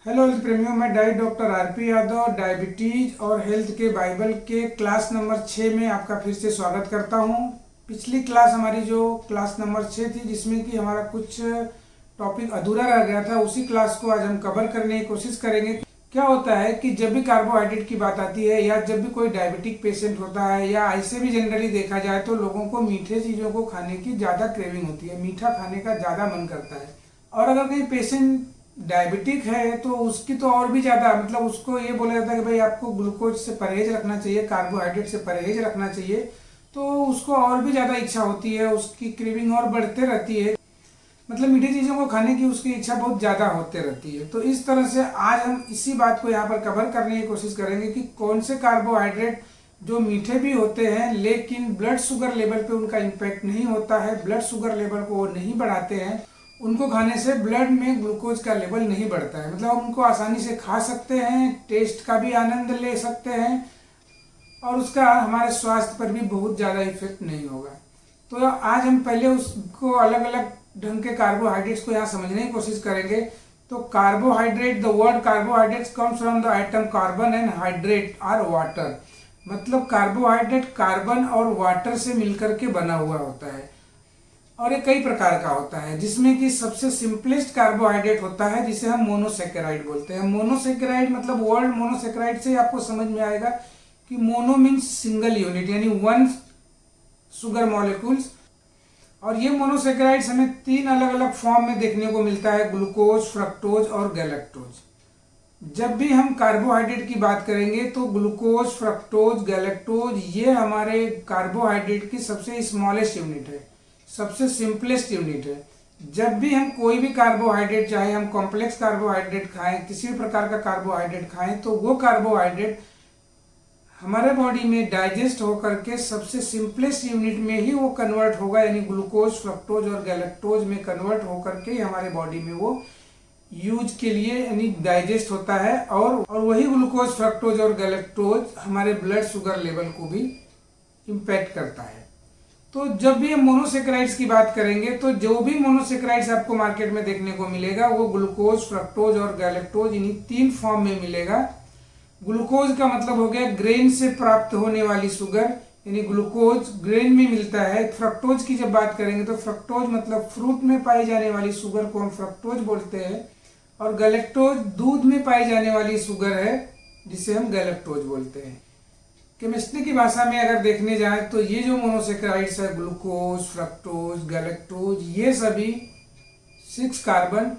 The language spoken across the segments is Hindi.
हेलो हेल्थ प्रेमियों, मैं diet doctor RP Yadav diabetes और हेल्थ के बाइबल के क्लास नंबर 6 में आपका फिर से स्वागत करता हूं। पिछली क्लास हमारी जो क्लास नंबर 6 थी, जिसमें कि हमारा कुछ टॉपिक अधूरा रह गया था, उसी क्लास को आज हम कवर करने की कोशिश करेंगे। क्या होता है कि जब भी कार्बोहाइड्रेट की बात आती है या जब भी कोई डायबिटिक पेशेंट होता है या ऐसे भी जनरली देखा जाए तो लोगों को मीठे चीज़ों को खाने की ज़्यादा क्रेविंग होती है, मीठा खाने का ज़्यादा मन करता है। और अगर कहीं पेशेंट डायबिटिक है तो उसकी तो और भी ज़्यादा, मतलब उसको ये बोला जाता है कि भाई आपको ग्लूकोज से परहेज रखना चाहिए, कार्बोहाइड्रेट से परहेज रखना चाहिए, तो उसको और भी ज़्यादा इच्छा होती है, उसकी क्रेविंग और बढ़ते रहती है, मतलब मीठी चीज़ों को खाने की उसकी इच्छा बहुत ज़्यादा होते रहती है। तो इस तरह से आज हम इसी बात को यहाँ पर कवर करने की कोशिश करेंगे कि कौन से कार्बोहाइड्रेट जो मीठे भी होते हैं लेकिन ब्लड शुगर लेवल पे उनका इम्पैक्ट नहीं होता है, ब्लड शुगर लेवल को वो नहीं बढ़ाते हैं, उनको खाने से ब्लड में ग्लूकोज का लेवल नहीं बढ़ता है, मतलब हम उनको आसानी से खा सकते हैं, टेस्ट का भी आनंद ले सकते हैं और उसका हमारे स्वास्थ्य पर भी बहुत ज़्यादा इफेक्ट नहीं होगा। तो आज हम पहले उसको अलग अलग ढंग के कार्बोहाइड्रेट्स को यहाँ समझने की कोशिश करेंगे। तो carbohydrate, the word carbohydrates comes from the item carbon and hydrate or water, मतलब कार्बोहाइड्रेट कार्बन और वाटर से मिलकर के बना हुआ होता है और ये कई प्रकार का होता है, जिसमें कि सबसे सिंपलेस्ट कार्बोहाइड्रेट होता है जिसे हम मोनोसेकेराइड बोलते हैं। मोनोसेकेराइड मतलब वर्ड मोनोसेकेराइड से आपको समझ में आएगा कि मोनो मीन्स सिंगल यूनिट, यानी वन शुगर मॉलिक्यूल्स। और ये मोनोसेकेराइड्स हमें तीन अलग अलग फॉर्म में देखने को मिलता है, ग्लूकोज, फ्रक्टोज और गैलेक्टोज। जब भी हम कार्बोहाइड्रेट की बात करेंगे तो ग्लूकोज, फ्रक्टोज, गैलेक्टोज ये हमारे कार्बोहाइड्रेट की सबसे स्मॉलेस्ट यूनिट है, सबसे सिंपलेस्ट यूनिट है। जब भी हम कोई भी कार्बोहाइड्रेट, चाहे हम कॉम्प्लेक्स कार्बोहाइड्रेट खाएं, किसी भी प्रकार का कार्बोहाइड्रेट खाएं, तो वो कार्बोहाइड्रेट हमारे बॉडी में डाइजेस्ट होकर के सबसे सिंपलेस्ट यूनिट में ही वो कन्वर्ट होगा, यानी ग्लूकोज, फ्रक्टोज और गैलेक्टोज में कन्वर्ट होकर के हमारे बॉडी में वो यूज के लिए यानी डाइजेस्ट होता है और वही ग्लूकोज, फ्रक्टोज और गैलेक्टोज हमारे ब्लड शुगर लेवल को भी इम्पैक्ट करता है। तो जब भी हम मोनोसेकेराइड्स की बात करेंगे तो जो भी मोनोसेकेराइड्स आपको मार्केट में देखने को मिलेगा वो ग्लूकोज, फ्रक्टोज और गैलेक्टोज इन्हीं तीन फॉर्म में मिलेगा। ग्लूकोज का मतलब हो गया ग्रेन से प्राप्त होने वाली शुगर, यानी ग्लूकोज ग्रेन में मिलता है। फ्रक्टोज की जब बात करेंगे तो फ्रक्टोज मतलब फ्रूट में पाई जाने वाली शुगर को हम फ्रक्टोज बोलते हैं और गैलेक्टोज दूध में पाई जाने वाली शुगर है जिसे हम गैलेक्टोज बोलते हैं। केमिस्ट्री की भाषा में अगर देखने जाए तो ये जो मोनोसेकेराइड्स है, ग्लूकोज, फ्रक्टोज, गैलेक्टोज, ये सभी 6 कार्बन,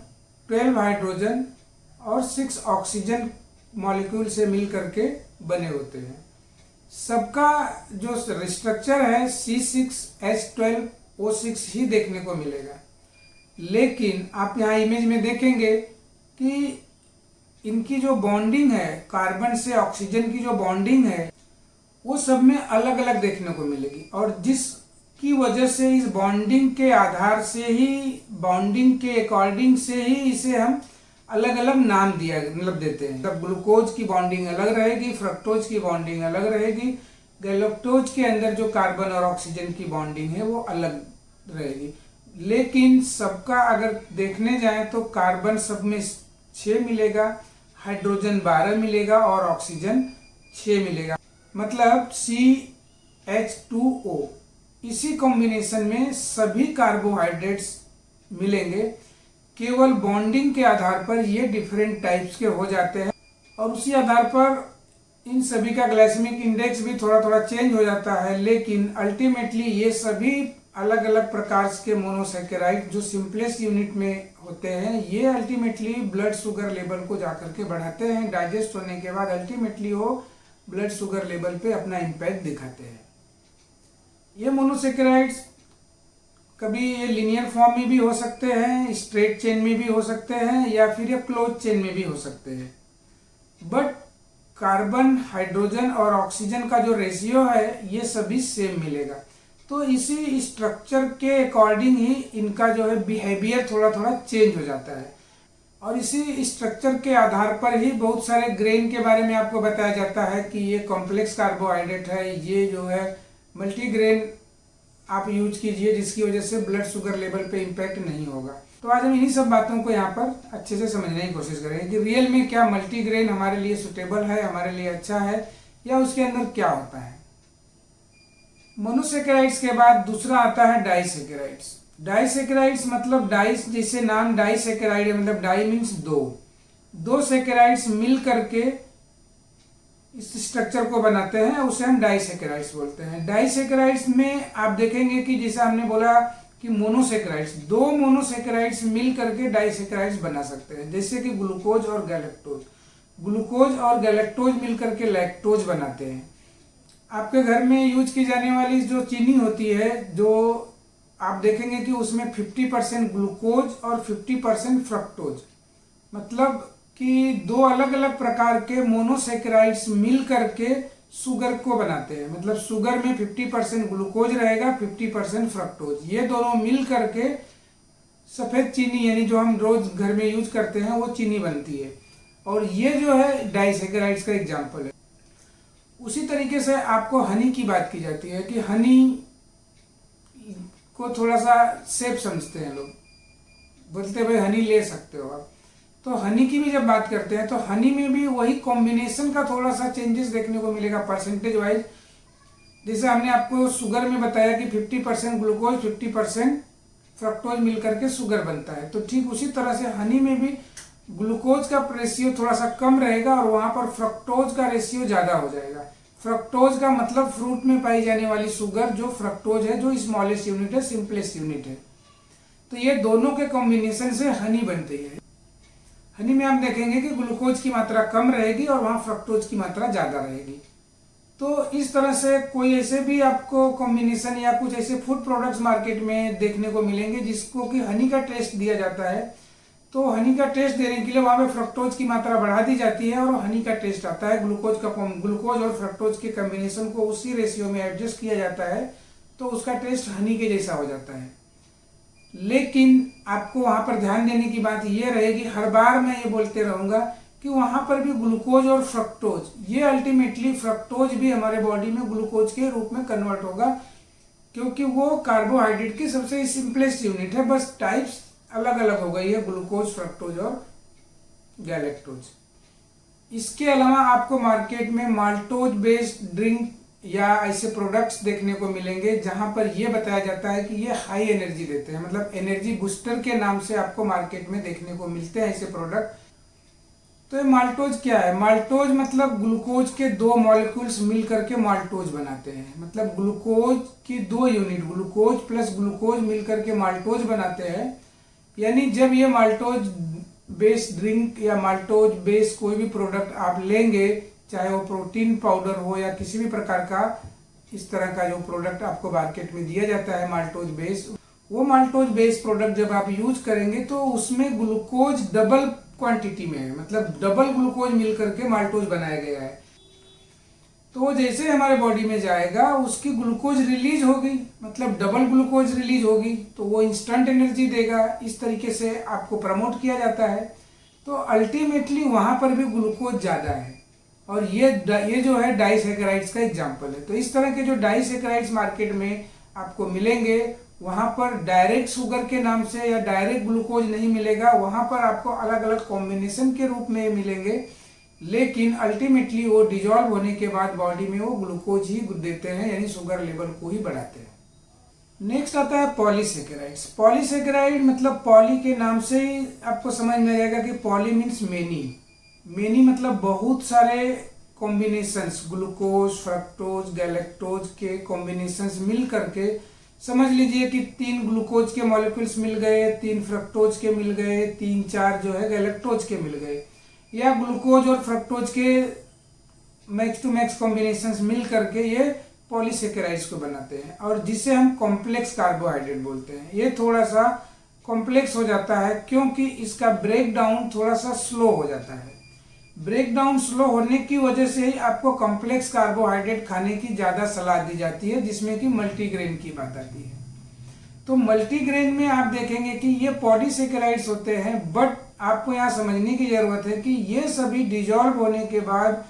12 हाइड्रोजन और 6 ऑक्सीजन मॉलिक्यूल से मिल करके बने होते हैं। सबका जो स्ट्रक्चर है C6H12O6 ही देखने को मिलेगा, लेकिन आप यहाँ इमेज में देखेंगे कि इनकी जो बॉन्डिंग है, कार्बन से ऑक्सीजन की जो बॉन्डिंग है वो सब में अलग अलग देखने को मिलेगी और जिसकी वजह से इस बॉन्डिंग के आधार से ही, बॉन्डिंग के अकॉर्डिंग से ही इसे हम अलग अलग नाम दिया मतलब देते हैं। तब ग्लूकोज की बॉन्डिंग अलग रहेगी, फ्रक्टोज की बॉन्डिंग अलग रहेगी, गैलेक्टोज के अंदर जो कार्बन और ऑक्सीजन की बॉन्डिंग है वो अलग रहेगी। लेकिन सबका अगर देखने जाए तो कार्बन सब में 6 मिलेगा, हाइड्रोजन 12 मिलेगा और ऑक्सीजन 6 मिलेगा, मतलब CH2O। इसी कॉम्बिनेशन में सभी कार्बोहाइड्रेट्स मिलेंगे, केवल बॉन्डिंग के आधार पर ये डिफरेंट टाइप्स के हो जाते हैं और उसी आधार पर इन सभी का ग्लाइसेमिक इंडेक्स भी थोड़ा थोड़ा चेंज हो जाता है। लेकिन अल्टीमेटली ये सभी अलग अलग प्रकार के मोनोसेकेराइड जो सिंपलेस्ट यूनिट में होते हैं, ये अल्टीमेटली ब्लड शुगर लेवल को जाकर के बढ़ाते हैं। डाइजेस्ट होने के बाद अल्टीमेटली वो ब्लड शुगर लेवल पे अपना इम्पैक्ट दिखाते हैं। ये मोनोसेकेराइड्स कभी ये लीनियर फॉर्म में भी हो सकते हैं, स्ट्रेट चेन में भी हो सकते हैं या फिर ये क्लोज चेन में भी हो सकते हैं, बट कार्बन, हाइड्रोजन और ऑक्सीजन का जो रेशियो है ये सभी सेम मिलेगा। तो इसी स्ट्रक्चर के अकॉर्डिंग ही इनका जो है बिहेवियर थोड़ा थोड़ा चेंज हो जाता है और इसी स्ट्रक्चर के आधार पर ही बहुत सारे ग्रेन के बारे में आपको बताया जाता है कि ये कॉम्प्लेक्स कार्बोहाइड्रेट है, ये जो है मल्टीग्रेन आप यूज कीजिए जिसकी वजह से ब्लड शुगर लेवल पे इम्पैक्ट नहीं होगा। तो आज हम इन्हीं सब बातों को यहाँ पर अच्छे से समझने की कोशिश करेंगे कि रियल में क्या मल्टीग्रेन हमारे लिए सुटेबल है, हमारे लिए अच्छा है, या उसके अंदर क्या होता है। मोनोसेकेराइड्स के बाद दूसरा आता है डाइसेकेराइड्स। डाइसेकेराइड्स मतलब डाइस, जैसे नाम डाइसेकेराइड है, मतलब डाई मीन्स दो सेकेराइड्स मिल करके इस स्ट्रक्चर को बनाते हैं, उसे हम डाइसेकेराइड्स बोलते हैं। डाइसेकेराइड्स में आप देखेंगे कि जैसे हमने बोला कि मोनोसेकेराइड्स, दो मोनोसेकेराइड्स मिल करके डाइसेकेराइड्स बना सकते हैं, जैसे कि ग्लूकोज और गैलेक्टोज। ग्लूकोज और गैलेक्टोज मिल करके लैक्टोज बनाते हैं। आपके घर में यूज की जाने वाली जो चीनी होती है, जो आप देखेंगे कि उसमें 50% ग्लूकोज और 50% फ्रक्टोज, मतलब कि दो अलग अलग प्रकार के मोनोसेकेराइड्स मिल करके शुगर को बनाते हैं। मतलब शुगर में 50% ग्लूकोज रहेगा, 50% फ्रक्टोज, ये दोनों मिल करके सफ़ेद चीनी यानी जो हम रोज घर में यूज करते हैं वो चीनी बनती है। और ये जो है डाइसेकेराइड्स का एग्जाम्पल है। उसी तरीके से आपको हनी की बात की जाती है कि हनी को थोड़ा सा सेफ समझते हैं लोग, बोलते हैं भाई हनी ले सकते हो आप। तो हनी की भी जब बात करते हैं तो हनी में भी वही कॉम्बिनेशन का थोड़ा सा चेंजेस देखने को मिलेगा परसेंटेज वाइज। जैसे हमने आपको शुगर में बताया कि 50% ग्लूकोज 50% फ्रक्टोज मिल करके शुगर बनता है, तो ठीक उसी तरह से हनी में भी ग्लूकोज का रेशियो थोड़ा सा कम रहेगा और वहां पर फ्रक्टोज का रेशियो ज्यादा हो जाएगा। फ्रक्टोज का मतलब फ्रूट में पाई जाने वाली शुगर, जो फ्रक्टोज है जो स्मॉलेस्ट यूनिट है, सिंपलेस्ट यूनिट है। तो ये दोनों के कॉम्बिनेशन से हनी बनती है। हनी में आप देखेंगे कि ग्लूकोज की मात्रा कम रहेगी और वहां फ्रक्टोज की मात्रा ज्यादा रहेगी। तो इस तरह से कोई ऐसे भी आपको कॉम्बिनेशन या कुछ ऐसे फूड प्रोडक्ट्स मार्केट में देखने को मिलेंगे जिसको कि हनी का टेस्ट दिया जाता है। तो हनी का टेस्ट देने के लिए वहां पे फ्रक्टोज की मात्रा बढ़ा दी जाती है और हनी का टेस्ट आता है। ग्लूकोज और फ्रक्टोज के कॉम्बिनेशन को उसी रेशियो में एडजस्ट किया जाता है, तो उसका टेस्ट हनी के जैसा हो जाता है। लेकिन आपको वहां पर ध्यान देने की बात यह रहेगी, हर बार मैं ये बोलते रहूंगा कि वहां पर भी ग्लूकोज और फ्रक्टोज, ये अल्टीमेटली फ्रक्टोज भी हमारे बॉडी में ग्लूकोज के रूप में कन्वर्ट होगा, क्योंकि वो कार्बोहाइड्रेट की सबसे सिंपलेस्ट यूनिट है। बस टाइप्स अलग अलग हो गई है, ग्लूकोज, फ्रक्टोज और गैलेक्टोज। इसके अलावा आपको मार्केट में माल्टोज बेस्ड ड्रिंक या ऐसे प्रोडक्ट्स देखने को मिलेंगे जहां पर यह बताया जाता है कि ये हाई एनर्जी देते हैं, मतलब एनर्जी बूस्टर के नाम से आपको मार्केट में देखने को मिलते हैं ऐसे प्रोडक्ट। तो ये माल्टोज क्या है? माल्टोज मतलब ग्लूकोज के दो मॉलिक्यूल्स मिल करके माल्टोज बनाते हैं। मतलब ग्लूकोज की दो यूनिट, ग्लूकोज प्लस ग्लूकोज मिल करके माल्टोज बनाते हैं। यानी जब ये माल्टोज बेस्ड ड्रिंक या माल्टोज बेस्ड कोई भी प्रोडक्ट आप लेंगे, चाहे वो प्रोटीन पाउडर हो या किसी भी प्रकार का इस तरह का जो प्रोडक्ट आपको मार्केट में दिया जाता है माल्टोज बेस्ड, वो माल्टोज बेस्ड प्रोडक्ट जब आप यूज करेंगे तो उसमें ग्लूकोज डबल क्वांटिटी में है, मतलब डबल ग्लूकोज मिल करके माल्टोज बनाया गया है। तो जैसे हमारे बॉडी में जाएगा उसकी ग्लूकोज रिलीज होगी, मतलब डबल ग्लूकोज रिलीज होगी, तो वो इंस्टेंट एनर्जी देगा। इस तरीके से आपको प्रमोट किया जाता है। तो अल्टीमेटली वहां पर भी ग्लूकोज ज्यादा है, और ये जो है डाइसेकेराइड्स का एग्जाम्पल है। तो इस तरह के जो डाइसेकेराइड्स मार्केट में आपको मिलेंगे, वहां पर डायरेक्ट शुगर के नाम से या डायरेक्ट ग्लूकोज नहीं मिलेगा, वहां पर आपको अलग अलग कॉम्बिनेशन के रूप में मिलेंगे, लेकिन अल्टीमेटली वो डिजॉल्व होने के बाद बॉडी में वो ग्लूकोज ही देते हैं, यानी शुगर लेवल को ही बढ़ाते हैं। नेक्स्ट आता है पॉलीसेकेराइड्स। पॉलीसेकेराइड मतलब पॉली के नाम से ही आपको समझ में आएगा कि पॉली मीन्स मेनी। मेनी मतलब बहुत सारे कॉम्बिनेशंस, ग्लूकोज, फ्रक्टोज, गैलेक्टोज के कॉम्बिनेशंस मिल करके, समझ लीजिए कि 3 ग्लूकोज के मॉलिक्यूल्स मिल गए, 3 फ्रक्टोज के मिल गए, 3-4 जो है गैलेक्टोज के मिल गए, या ग्लूकोज और फ्रक्टोज के मैक्स टू मैक्स कॉम्बिनेशंस मिल करके ये पॉलीसेकेराइड्स को बनाते हैं, और जिसे हम कॉम्प्लेक्स कार्बोहाइड्रेट बोलते हैं। ये थोड़ा सा कॉम्प्लेक्स हो जाता है क्योंकि इसका ब्रेक डाउन थोड़ा सा स्लो हो जाता है। ब्रेक डाउन स्लो होने की वजह से ही आपको कॉम्प्लेक्स कार्बोहाइड्रेट खाने की ज्यादा सलाह दी जाती है, जिसमें कि मल्टीग्रेन की बात आती है। तो मल्टीग्रेन में आप देखेंगे कि ये पॉलीसेकेराइड्स होते हैं, बट आपको यहाँ समझने की जरूरत है कि ये सभी डिजॉल्व होने के बाद,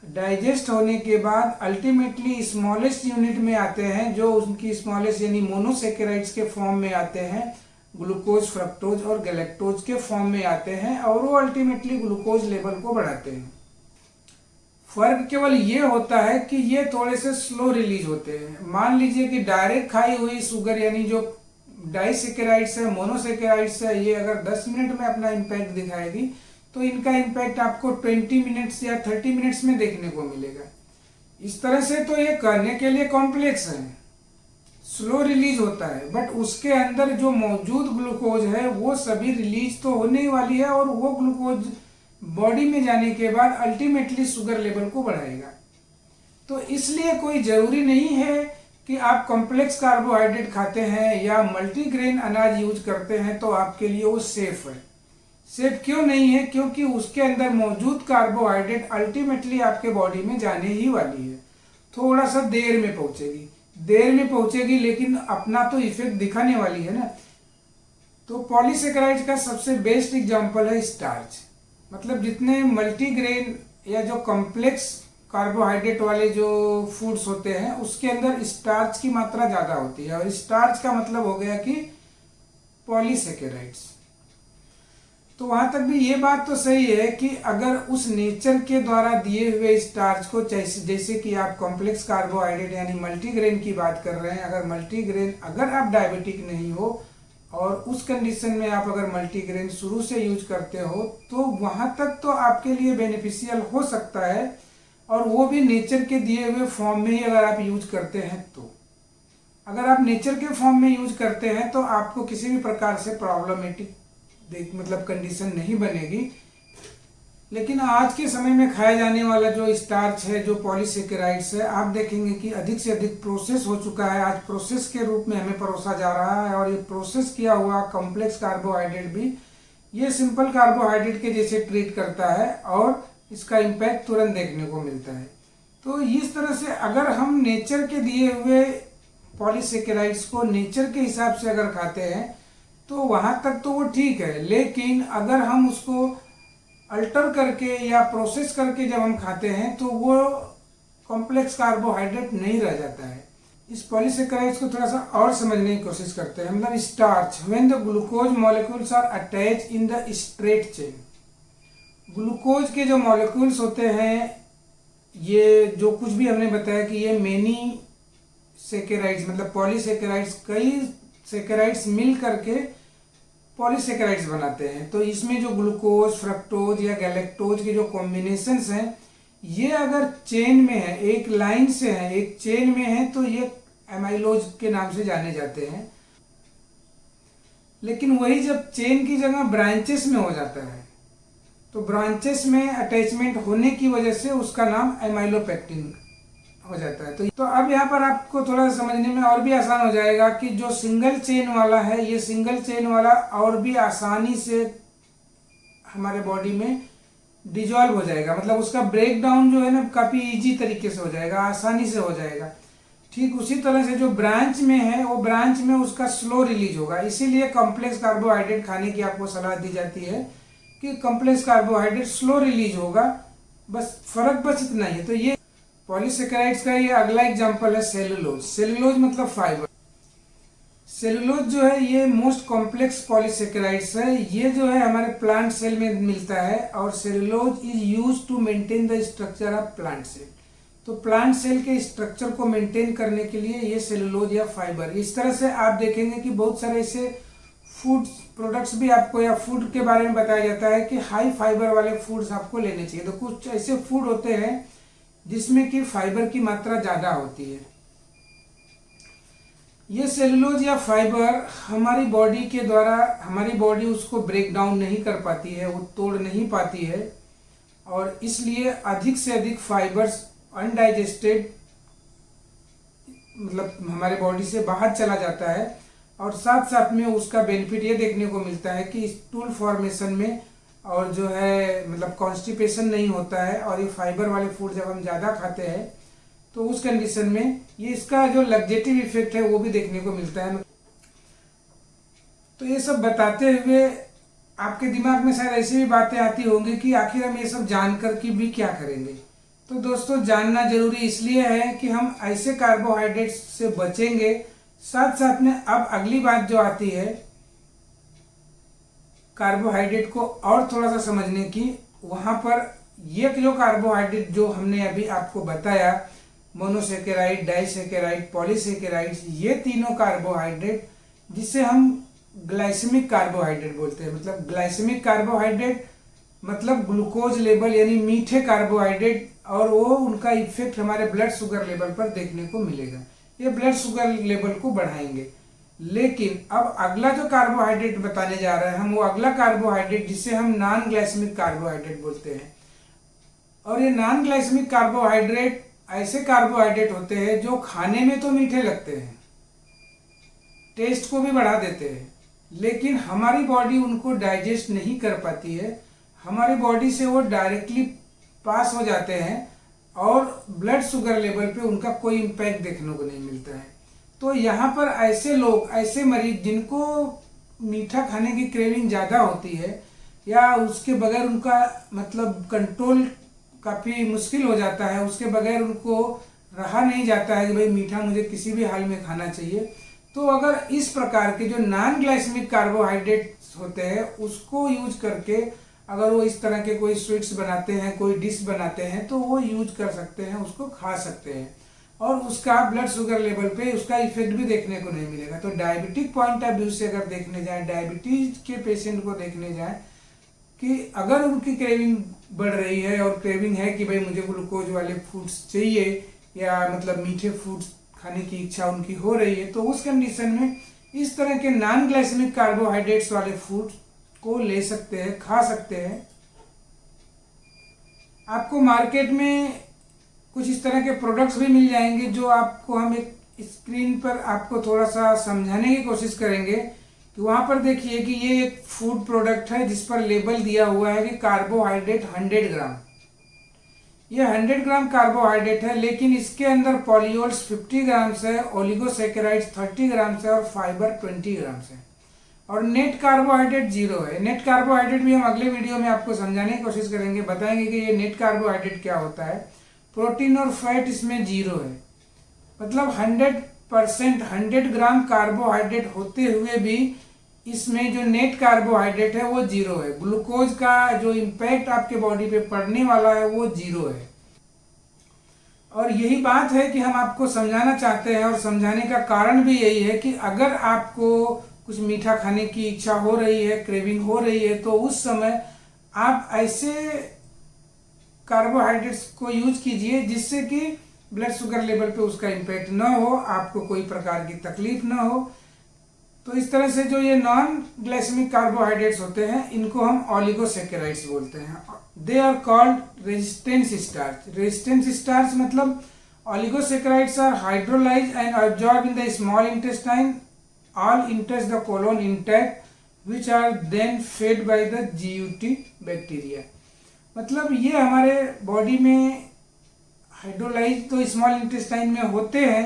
डाइजेस्ट होने के बाद अल्टीमेटली स्मॉलेस्ट यूनिट में आते हैं, जो उनकी स्मॉलेस्ट यानी मोनोसेकेराइड्स के फॉर्म में आते हैं। ग्लूकोज, फ्रक्टोज और गैलेक्टोज के फॉर्म में आते हैं और वो अल्टीमेटली ग्लूकोज लेवल को बढ़ाते हैं। फर्क केवल ये होता है कि ये थोड़े से स्लो रिलीज होते हैं। मान लीजिए कि डायरेक्ट खाई हुई शुगर यानी जो डाइसेकेराइड्स है, मोनोसेकेराइड्स है, ये अगर 10 मिनट में अपना इम्पैक्ट दिखाएगी तो इनका इम्पैक्ट आपको 20 मिनट्स या 30 मिनट्स में देखने को मिलेगा। इस तरह से तो ये करने के लिए कॉम्प्लेक्स है, स्लो रिलीज होता है, बट उसके अंदर जो मौजूद ग्लूकोज है वो सभी रिलीज तो होने ही वाली है और वो ग्लूकोज बॉडी में जाने के बाद अल्टीमेटली शुगर लेवल को बढ़ाएगा। तो इसलिए कोई जरूरी नहीं है कि आप कॉम्प्लेक्स कार्बोहाइड्रेट खाते हैं या मल्टीग्रेन अनाज यूज करते हैं तो आपके लिए वो सेफ है। सेफ क्यों नहीं है? क्योंकि उसके अंदर मौजूद कार्बोहाइड्रेट अल्टीमेटली आपके बॉडी में जाने ही वाली है। थोड़ा सा देर में पहुंचेगी लेकिन अपना तो इफेक्ट दिखाने वाली है ना। तो पॉलीसेकेराइड्स का सबसे बेस्ट एग्जांपल है स्टार्च। मतलब जितने मल्टीग्रेन या जो कॉम्प्लेक्स कार्बोहाइड्रेट वाले जो फूड्स होते हैं उसके अंदर स्टार्च की मात्रा ज्यादा होती है और स्टार्च का मतलब हो गया कि पॉलीसेकेराइड्स। तो वहां तक भी ये बात तो सही है कि अगर उस नेचर के द्वारा दिए हुए स्टार्च को जैसे कि आप कॉम्प्लेक्स कार्बोहाइड्रेट यानी मल्टीग्रेन की बात कर रहे हैं, अगर आप डायबिटिक नहीं हो और उस कंडीशन में आप अगर मल्टीग्रेन शुरू से यूज करते हो तो वहां तक तो आपके लिए बेनिफिशियल हो सकता है और वो भी नेचर के दिए हुए फॉर्म में ही अगर आप यूज करते हैं तो। अगर आप नेचर के फॉर्म में यूज करते हैं तो आपको किसी भी प्रकार से प्रॉब्लमेटिक मतलब कंडीशन नहीं बनेगी। लेकिन आज के समय में खाया जाने वाला जो स्टार्च है, जो पॉलीसेकेराइड्स है, आप देखेंगे कि अधिक से अधिक प्रोसेस हो चुका है। आज प्रोसेस के रूप में हमें परोसा जा रहा है और ये प्रोसेस किया हुआ कॉम्प्लेक्स कार्बोहाइड्रेट भी ये सिंपल कार्बोहाइड्रेट के जैसे ट्रीट करता है और इसका इम्पैक्ट तुरंत देखने को मिलता है। तो इस तरह से अगर हम नेचर के दिए हुए पॉलीसेकेराइड्स को नेचर के हिसाब से अगर खाते हैं तो वहां तक तो वो ठीक है, लेकिन अगर हम उसको अल्टर करके या प्रोसेस करके जब हम खाते हैं तो वो कॉम्प्लेक्स कार्बोहाइड्रेट नहीं रह जाता है। इस पॉलीसेकेराइड्स को थोड़ा सा और समझने की कोशिश करते हैं। मतलब starch, when the glucose molecules are attach in the straight chain. Glucose के जो मॉलिक्यूल्स होते हैं, ये जो कुछ भी हमने बताया कि ये मेनी सेकेराइड्स मतलब पॉलीसेकेराइड्स, कई सेकेराइड्स मिल करके पॉलीसेकेराइड्स बनाते हैं। तो इसमें जो ग्लूकोज, फ्रक्टोज या गैलेक्टोज के जो कॉम्बिनेशंस हैं ये अगर चेन में है, एक लाइन से है, एक चेन में है, तो ये एमाइलोज के नाम से जाने जाते हैं। लेकिन वही जब चेन की जगह ब्रांचेस में हो जाता है तो ब्रांचेस में अटैचमेंट होने की वजह से उसका नाम एमाइलोपेक्टिन हो जाता है। तो अब यहाँ पर आपको थोड़ा समझने में और भी आसान हो जाएगा कि जो सिंगल चेन वाला है, ये सिंगल चेन वाला और भी आसानी से हमारे बॉडी में डिजॉल्व हो जाएगा। मतलब उसका ब्रेक डाउन जो है ना काफी इजी तरीके से हो जाएगा, आसानी से हो जाएगा। ठीक उसी तरह से जो ब्रांच में है वो ब्रांच में उसका स्लो रिलीज होगा। इसीलिए कॉम्प्लेक्स कार्बोहाइड्रेट खाने की आपको सलाह दी जाती है कि कॉम्प्लेक्स कार्बोहाइड्रेट स्लो रिलीज होगा, बस फर्क बस इतना ही है। तो ये पॉलीसेकेराइड्स का ये अगला एग्जांपल है सेलुलोज। सेलुलोज मतलब फाइबर। सेलुलोज जो है ये मोस्ट कॉम्प्लेक्स पॉलीसेकेराइड्स है। ये जो है हमारे प्लांट सेल में मिलता है और cellulose is used to maintain the structure of plant cell. तो प्लांट सेल के स्ट्रक्चर को मेंटेन करने के लिए ये सेलुलोज या फाइबर, इस तरह से आप देखेंगे कि बहुत सारे ऐसे फूड प्रोडक्ट्स भी आपको या फूड के बारे में बताया जाता है कि हाई फाइबर वाले फूड्स आपको लेने चाहिए। तो कुछ ऐसे फूड होते हैं जिसमें कि फाइबर की मात्रा ज्यादा होती है। ये सेलुलोज या फाइबर हमारी बॉडी के द्वारा, हमारी बॉडी उसको ब्रेक डाउन नहीं कर पाती है, वो तोड़ नहीं पाती है और इसलिए अधिक से अधिक फाइबर्स अनडाइजेस्टेड मतलब हमारे बॉडी से बाहर चला जाता है और साथ साथ में उसका बेनिफिट ये देखने को मिलता है कि स्टूल फॉर्मेशन में और जो है मतलब कॉन्स्टिपेशन नहीं होता है। और ये फाइबर वाले फूड जब हम ज़्यादा खाते हैं तो उस कंडीशन में ये इसका जो लग्जेटिव इफेक्ट है वो भी देखने को मिलता है। तो ये सब बताते हुए आपके दिमाग में शायद ऐसी भी बातें आती होंगी कि आखिर हम ये सब जानकर की भी क्या करेंगे। तो दोस्तों जानना जरूरी इसलिए है कि हम ऐसे कार्बोहाइड्रेट्स से बचेंगे। साथ साथ में अब अगली बात जो आती है कार्बोहाइड्रेट को और थोड़ा सा समझने की, वहाँ पर ये जो कार्बोहाइड्रेट जो हमने अभी आपको बताया, मोनोसेकेराइड, डाइसेकेराइड, पॉलीसेकेराइड, ये तीनों कार्बोहाइड्रेट जिसे हम ग्लाइसेमिक कार्बोहाइड्रेट बोलते हैं। मतलब ग्लाइसेमिक कार्बोहाइड्रेट मतलब ग्लूकोज लेवल यानी मीठे कार्बोहाइड्रेट, और वो उनका इफेक्ट हमारे ब्लड शुगर लेवल पर देखने को मिलेगा। ये ब्लड शुगर लेवल को बढ़ाएंगे। लेकिन अब अगला जो कार्बोहाइड्रेट बताने जा रहे हैं हम, वो अगला कार्बोहाइड्रेट जिसे हम नॉन ग्लाइसेमिक कार्बोहाइड्रेट बोलते हैं। और ये नॉन ग्लाइसेमिक कार्बोहाइड्रेट ऐसे कार्बोहाइड्रेट होते हैं जो खाने में तो मीठे लगते हैं, टेस्ट को भी बढ़ा देते हैं, लेकिन हमारी बॉडी उनको डाइजेस्ट नहीं कर पाती है। हमारी बॉडी से वो डायरेक्टली पास हो जाते हैं और ब्लड शुगर लेवल पे उनका कोई इम्पैक्ट देखने को नहीं मिलता है। तो यहाँ पर ऐसे लोग, ऐसे मरीज जिनको मीठा खाने की क्रेविंग ज़्यादा होती है या उसके बगैर उनका मतलब कंट्रोल काफ़ी मुश्किल हो जाता है, उसके बगैर उनको रहा नहीं जाता है कि भाई मीठा मुझे किसी भी हाल में खाना चाहिए, तो अगर इस प्रकार के जो नॉन ग्लाइसेमिक कार्बोहाइड्रेट्स होते हैं उसको यूज करके अगर वो इस तरह के कोई स्वीट्स बनाते हैं, कोई डिश बनाते हैं, तो वो यूज कर सकते हैं, उसको खा सकते हैं और उसका ब्लड शुगर लेवल पे उसका इफेक्ट भी देखने को नहीं मिलेगा। तो डायबिटिक पॉइंट ऑफ व्यू से अगर देखने जाए, डायबिटीज के पेशेंट को देखने जाए कि अगर उनकी क्रेविंग बढ़ रही है और क्रेविंग है कि भाई मुझे ग्लूकोज वाले फूड्स चाहिए या मतलब मीठे फूड्स खाने की इच्छा उनकी हो रही है, तो उस कंडीशन में इस तरह के नॉन ग्लाइसेमिक कार्बोहाइड्रेट्स वाले फूड्स को ले सकते हैं, खा सकते हैं। आपको मार्केट में कुछ इस तरह के प्रोडक्ट्स भी मिल जाएंगे जो आपको हम एक स्क्रीन पर आपको थोड़ा सा समझाने की कोशिश करेंगे कि वहाँ पर देखिए कि ये एक फूड प्रोडक्ट है जिस पर लेबल दिया हुआ है कि कार्बोहाइड्रेट 100 ग्राम। ये 100 ग्राम कार्बोहाइड्रेट है, लेकिन इसके अंदर पॉलियोल्स 50 ग्राम है, ओलिगोसेकेराइड्स 30 ग्राम है और फाइबर 20 ग्राम है और नेट कार्बोहाइड्रेट 0 है। नेट कार्बोहाइड्रेट भी हम अगले वीडियो में आपको समझाने की कोशिश करेंगे, बताएंगे कि ये नेट कार्बोहाइड्रेट क्या होता है। प्रोटीन और फैट इसमें 0 है, मतलब 100% 100 ग्राम कार्बोहाइड्रेट होते हुए भी इसमें जो नेट कार्बोहाइड्रेट है वो 0 है। ग्लूकोज का जो इम्पैक्ट आपके बॉडी पे पड़ने वाला है वो 0 है। और यही बात है कि हम आपको समझाना चाहते हैं और समझाने का कारण भी यही है कि अगर आपको कुछ मीठा खाने की इच्छा हो रही है, क्रेविंग हो रही है, तो उस समय आप ऐसे कार्बोहाइड्रेट्स को यूज कीजिए जिससे कि ब्लड शुगर लेवल पे उसका इम्पैक्ट न हो, आपको कोई प्रकार की तकलीफ न हो। तो इस तरह से जो ये नॉन ग्लाइसेमिक कार्बोहाइड्रेट्स होते हैं इनको हम ओलिगोसेकेराइड्स बोलते हैं। They are called resistance starch. Resistance starch मतलब oligosaccharides are hydrolysed and absorb in the small intestine, all enters the colon intact, which are then fed by the GUT bacteria. मतलब ये हमारे बॉडी में हाइड्रोलाइज तो स्मॉल इंटेस्टाइन में होते हैं,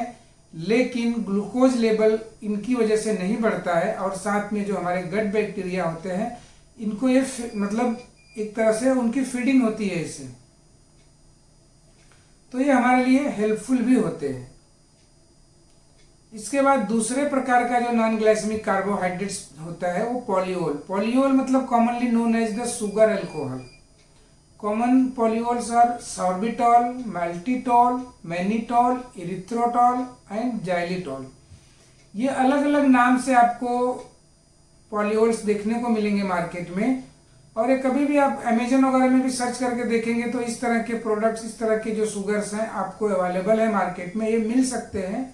लेकिन ग्लूकोज लेवल इनकी वजह से नहीं बढ़ता है और साथ में जो हमारे गट बैक्टीरिया होते हैं इनको ये मतलब एक तरह से उनकी फीडिंग होती है इससे, तो ये हमारे लिए हेल्पफुल भी होते हैं। इसके बाद दूसरे प्रकार का जो नॉन ग्लाइसेमिक कार्बोहाइड्रेट्स होता है वो पॉलियोल। पॉलियोल मतलब commonly known as the sugar alcohol. Common polyols are sorbitol, maltitol, mannitol, erythritol and xylitol. ये अलग अलग नाम से आपको पॉलियोल्स देखने को मिलेंगे मार्केट में, और ये कभी भी आप अमेजन वगैरह में भी सर्च करके देखेंगे तो इस तरह के प्रोडक्ट्स, इस तरह के जो शुगर्स हैं आपको अवेलेबल है मार्केट में, ये मिल सकते हैं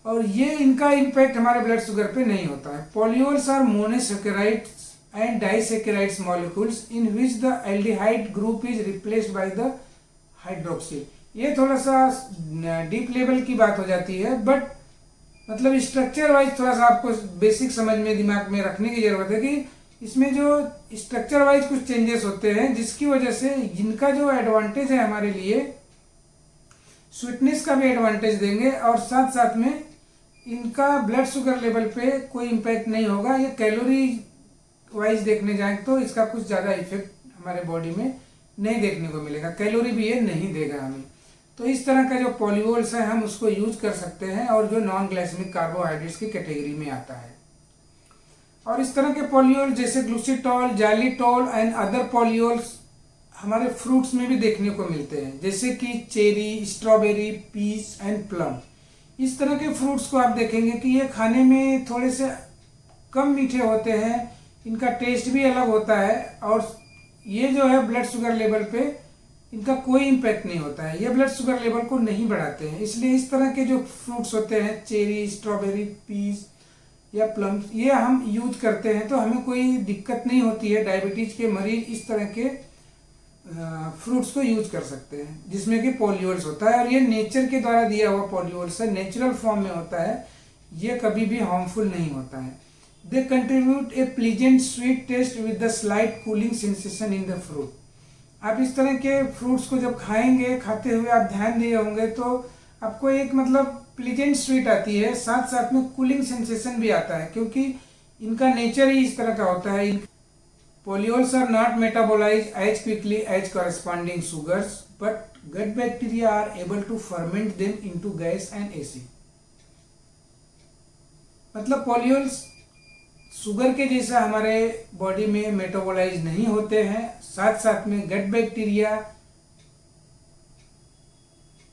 और ये इनका इम्पैक्ट हमारे ब्लड शुगर पे नहीं होता है। Polyols are monosaccharides and disaccharides molecules in which the aldehyde group is replaced by the hydroxyl. ये थोड़ा सा डीप लेवल की बात हो जाती है, बट मतलब स्ट्रक्चर वाइज थोड़ा सा आपको बेसिक समझ में दिमाग में रखने की जरूरत है कि इसमें जो स्ट्रक्चर वाइज कुछ चेंजेस होते हैं जिसकी वजह से इनका जो एडवांटेज है हमारे लिए, स्वीटनेस का भी एडवांटेज देंगे और साथ साथ में इनका ब्लड शुगर लेवल पे कोई इम्पैक्ट नहीं होगा। ये कैलोरी वाइज देखने जाए तो इसका कुछ ज़्यादा इफेक्ट हमारे बॉडी में नहीं देखने को मिलेगा, कैलोरी भी ये नहीं देगा हमें। तो इस तरह का जो पॉलियोल्स है हम उसको यूज कर सकते हैं और जो नॉन ग्लाइसेमिक कार्बोहाइड्रेट्स की कैटेगरी में आता है। और इस तरह के पॉलियोल जैसे ग्लूसिटॉल, जाइलिटॉल एंड अदर पॉलियोल्स हमारे फ्रूट्स में भी देखने को मिलते हैं, जैसे कि cherry, strawberry, peach and plum. इस तरह के फ्रूट्स को आप देखेंगे कि ये खाने में थोड़े से कम मीठे होते हैं, इनका टेस्ट भी अलग होता है और ये जो है ब्लड शुगर लेवल पे इनका कोई इम्पैक्ट नहीं होता है, ये ब्लड शुगर लेवल को नहीं बढ़ाते हैं। इसलिए इस तरह के जो फ्रूट्स होते हैं, चेरी, स्ट्रॉबेरी, पीच या प्लम, ये हम यूज करते हैं तो हमें कोई दिक्कत नहीं होती है। डायबिटीज के मरीज इस तरह के फ्रूट्स को यूज कर सकते हैं जिसमें कि पॉलियोल्स होता है और ये नेचर के द्वारा दिया हुआ पॉलियोल्स है, नेचुरल फॉर्म में होता है, ये कभी भी हार्मफुल नहीं होता है। They contribute A pleasant sweet taste with the slight cooling sensation in the fruit. आप इस तरह के फ्रूट्स को जब खाएंगे, खाते हुए आप ध्यान दिए होंगे तो आपको एक मतलब प्लीजेंट स्वीट आती है, साथ साथ में कूलिंग सेंसेशन भी आता है, क्योंकि इनका नेचर ही इस तरह का होता है। Polyols are not metabolized as quickly as corresponding sugars, but gut bacteria are able to ferment them into gas and acid. मतलब पोलियोल्स शुगर के जैसा हमारे बॉडी में मेटाबोलाइज नहीं होते हैं, साथ साथ में गट बैक्टीरिया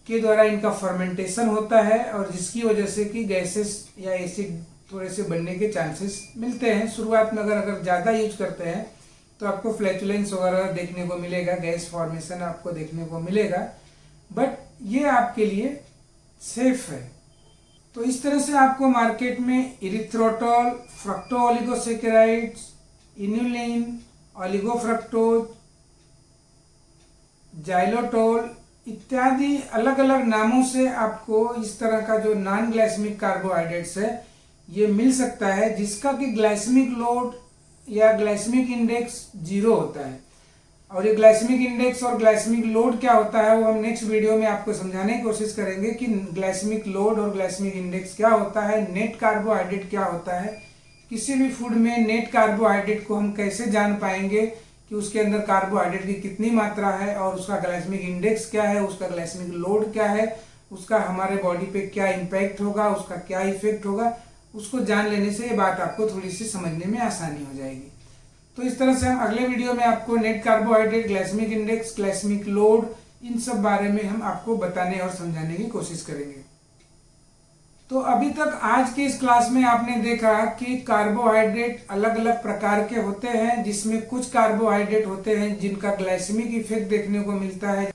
के द्वारा इनका फर्मेंटेशन होता है और जिसकी वजह से कि गैसेस या एसिड थोड़े से बनने के चांसेस मिलते हैं। शुरुआत में अगर ज़्यादा यूज करते हैं तो आपको फ्लैचुलेंस वगैरह देखने को मिलेगा, गैस फॉर्मेशन आपको देखने को मिलेगा, बट ये आपके लिए सेफ है। तो इस तरह से आपको मार्केट में इरिथ्रोटॉल, फ्रक्टो ओलिगोसेकेराइड्स, इन्युलिन, ओलिगोफ्रक्टोज, जाइलोटोल इत्यादि अलग अलग नामों से आपको इस तरह का जो नॉन ग्लाइसेमिक कार्बोहाइड्रेट्स है ये मिल सकता है, जिसका कि ग्लाइसेमिक लोड या ग्लाइसेमिक इंडेक्स 0 होता है। और ये ग्लाइसेमिक इंडेक्स और ग्लाइसेमिक लोड क्या होता है वो हम नेक्स्ट वीडियो में आपको समझाने की कोशिश करेंगे कि ग्लाइसेमिक लोड और ग्लाइसेमिक इंडेक्स क्या होता है, नेट कार्बोहाइड्रेट क्या होता है, किसी भी फूड में नेट कार्बोहाइड्रेट को हम कैसे जान पाएंगे कि उसके अंदर कार्बोहाइड्रेट की कितनी मात्रा है और उसका ग्लाइसेमिक इंडेक्स क्या है, उसका ग्लाइसेमिक लोड क्या है, उसका हमारे बॉडी पे क्या इम्पैक्ट होगा, उसका क्या इफेक्ट होगा, उसको जान लेने से ये बात आपको थोड़ी सी समझने में आसानी हो जाएगी। तो इस तरह से हम अगले वीडियो में आपको net carbohydrate, glycaemic index, glycaemic load, इन सब बारे में हम आपको बताने और समझाने की कोशिश करेंगे। तो अभी तक आज की इस क्लास में आपने देखा कि कार्बोहाइड्रेट अलग अलग प्रकार के होते हैं, जिसमें कुछ कार्बोहाइड्रेट होते हैं जिनका ग्लाइसेमिक इफेक्ट देखने को मिलता है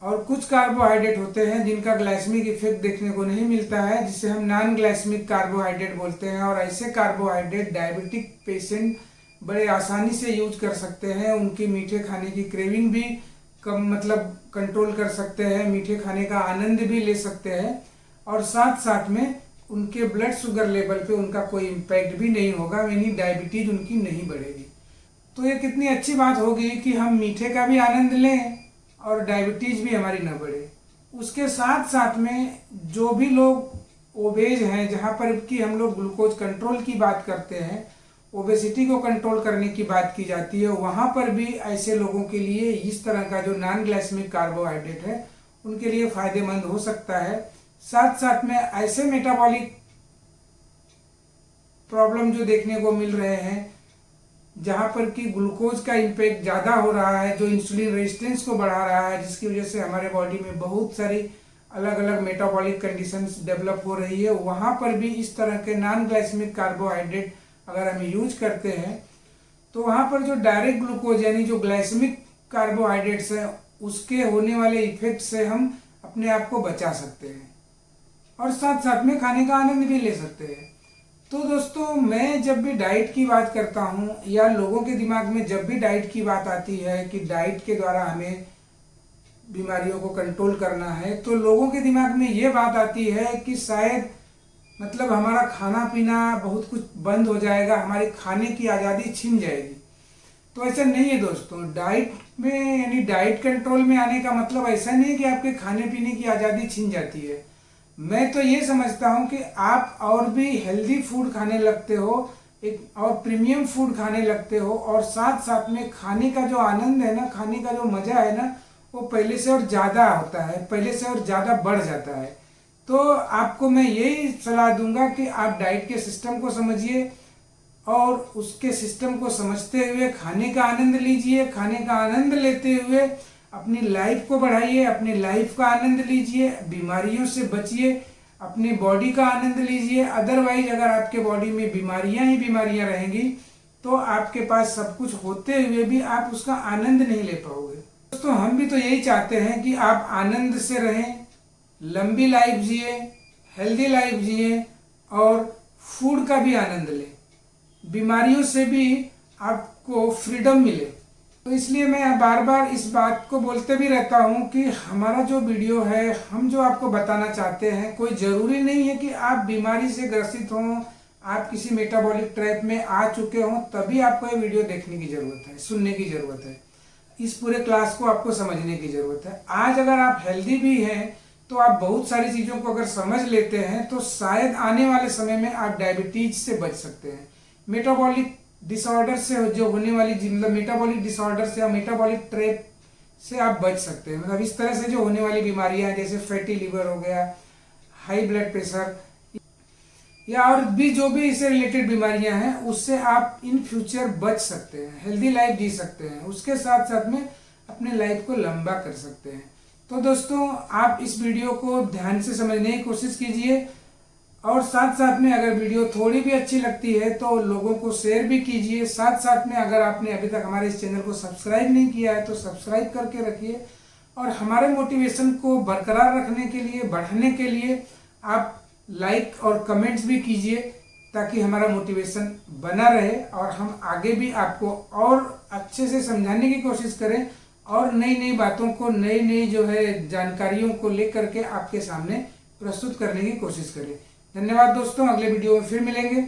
और कुछ कार्बोहाइड्रेट होते हैं जिनका ग्लाइसेमिक इफेक्ट देखने को नहीं मिलता है, जिसे हम नॉन ग्लाइसेमिक कार्बोहाइड्रेट बोलते हैं। और ऐसे कार्बोहाइड्रेट डायबिटिक पेशेंट बड़े आसानी से यूज कर सकते हैं, उनकी मीठे खाने की क्रेविंग भी कम मतलब कंट्रोल कर सकते हैं, मीठे खाने का आनंद भी ले सकते हैं और साथ साथ में उनके ब्लड शुगर लेवल पे उनका कोई इम्पैक्ट भी नहीं होगा, यानी डायबिटीज उनकी नहीं बढ़ेगी। तो ये कितनी अच्छी बात होगी कि हम मीठे का भी आनंद लें और डायबिटीज भी हमारी न बढ़े। उसके साथ साथ में जो भी लोग ओबेज हैं, जहाँ पर कि हम लोग ग्लूकोज कंट्रोल की बात करते हैं, ओबेसिटी को कंट्रोल करने की बात की जाती है, वहाँ पर भी ऐसे लोगों के लिए इस तरह का जो नॉन ग्लाइसेमिक कार्बोहाइड्रेट है उनके लिए फायदेमंद हो सकता है। साथ साथ में ऐसे मेटाबॉलिक प्रॉब्लम जो देखने को मिल रहे हैं जहाँ पर कि ग्लूकोज का इम्पैक्ट ज़्यादा हो रहा है, जो इंसुलिन रेजिस्टेंस को बढ़ा रहा है, जिसकी वजह से हमारे बॉडी में बहुत सारी अलग अलग मेटाबॉलिक कंडीशंस डेवलप हो रही है, वहाँ पर भी इस तरह के नॉन ग्लाइसेमिक कार्बोहाइड्रेट अगर हम यूज करते हैं तो वहाँ पर जो डायरेक्ट ग्लूकोज यानी जो ग्लाइसेमिक कार्बोहाइड्रेट्स हैं उसके होने वाले इफेक्ट से हम अपने आप को बचा सकते हैं और साथ साथ में खाने का आनंद भी ले सकते हैं। तो दोस्तों, मैं जब भी डाइट की बात करता हूँ या लोगों के दिमाग में जब भी डाइट की बात आती है कि डाइट के द्वारा हमें बीमारियों को कंट्रोल करना है, तो लोगों के दिमाग में ये बात आती है कि शायद मतलब हमारा खाना पीना बहुत कुछ बंद हो जाएगा, हमारी खाने की आज़ादी छिन जाएगी। तो ऐसा नहीं है दोस्तों। डाइट में यानी डाइट कंट्रोल में आने का मतलब ऐसा नहीं है कि आपके खाने पीने की आज़ादी छिन जाती है। मैं तो ये समझता हूँ कि आप और भी हेल्दी फूड खाने लगते हो, एक और प्रीमियम फूड खाने लगते हो और साथ साथ में खाने का जो आनंद है ना, खाने का जो मज़ा है ना, वो पहले से और ज़्यादा होता है, पहले से और ज़्यादा बढ़ जाता है। तो आपको मैं यही सलाह दूंगा कि आप डाइट के सिस्टम को समझिए, और उसके सिस्टम को समझते हुए खाने का आनंद लीजिए। खाने का आनंद लेते हुए अपनी लाइफ को बढ़ाइए, अपनी लाइफ का आनंद लीजिए, बीमारियों से बचिए, अपनी बॉडी का आनंद लीजिए। अदरवाइज अगर आपके बॉडी में बीमारियां ही बीमारियां रहेंगी तो आपके पास सब कुछ होते हुए भी आप उसका आनंद नहीं ले पाओगे। दोस्तों, हम भी तो यही चाहते हैं कि आप आनंद से रहें, लंबी लाइफ जिए, हेल्दी लाइफ जिए और फूड का भी आनंद लें, बीमारियों से भी आपको फ्रीडम मिले। तो इसलिए मैं बार बार इस बात को बोलते भी रहता हूँ कि हमारा जो वीडियो है, हम जो आपको बताना चाहते हैं, कोई ज़रूरी नहीं है कि आप बीमारी से ग्रसित हों, आप किसी मेटाबॉलिक ट्रैप में आ चुके हों तभी आपको ये वीडियो देखने की ज़रूरत है, सुनने की ज़रूरत है, इस पूरे क्लास को आपको समझने की ज़रूरत है। आज अगर आप हेल्दी भी हैं तो आप बहुत सारी चीज़ों को अगर समझ लेते हैं तो शायद आने वाले समय में आप डायबिटीज से बच सकते हैं। मेटाबॉलिक डिसऑर्डर से जो होने वाली, मतलब मेटाबॉलिक डिसऑर्डर से या मेटाबॉलिक ट्रैप से आप बच सकते हैं। मतलब इस तरह से जो होने वाली बीमारियां हैं जैसे फैटी लिवर हो गया, हाई ब्लड प्रेशर या और भी जो भी इससे रिलेटेड बीमारियां हैं उससे आप इन फ्यूचर बच सकते हैं, हेल्दी लाइफ जी सकते हैं, उसके साथ साथ में अपने लाइफ को लंबा कर सकते हैं। तो दोस्तों, आप इस वीडियो को ध्यान से समझने की कोशिश कीजिए और साथ साथ में अगर वीडियो थोड़ी भी अच्छी लगती है तो लोगों को शेयर भी कीजिए। साथ साथ में अगर आपने अभी तक हमारे इस चैनल को सब्सक्राइब नहीं किया है तो सब्सक्राइब करके रखिए और हमारे मोटिवेशन को बरकरार रखने के लिए, बढ़ाने के लिए आप लाइक और कमेंट्स भी कीजिए ताकि हमारा मोटिवेशन बना रहे और हम आगे भी आपको और अच्छे से समझाने की कोशिश करें और नई नई बातों को, नई नई जो है जानकारियों को लेकर के आपके सामने प्रस्तुत करने की कोशिश करें। धन्यवाद दोस्तों, अगले वीडियो में फिर मिलेंगे।